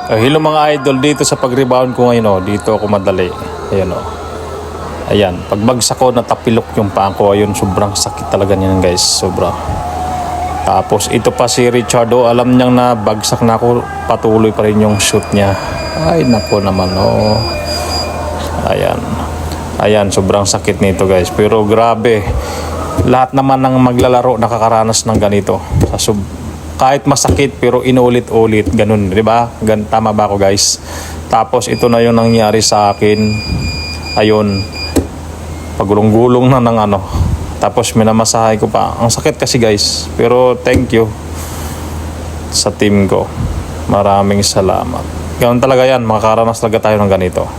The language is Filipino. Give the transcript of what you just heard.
Hello mga idol, dito sa pag-rebound ko ngayon, oh, dito ako madali. Ayan, oh. Ayan, pagbagsak ko natapilok yung paa ko. Ayun, sobrang sakit talaga niyan guys, sobra. Tapos ito pa si Richard, oh, alam niyang na bagsak na ako, patuloy pa rin yung shoot niya. Ay nako naman, oh. Ayan. Ayan, sobrang sakit nito guys. Pero grabe, lahat naman ng maglalaro nakakaranas ng ganito. Kahit masakit pero inulit-ulit, ganun, di ba? Tama ba ako guys? Tapos ito na yung nangyari sa akin. Ayun, pagulong-gulong na ng ano. Tapos minamasahe ko pa. Ang sakit kasi guys. Pero thank you sa team ko. Maraming salamat. Ganun talaga yan, makakaranas talaga tayo ng ganito.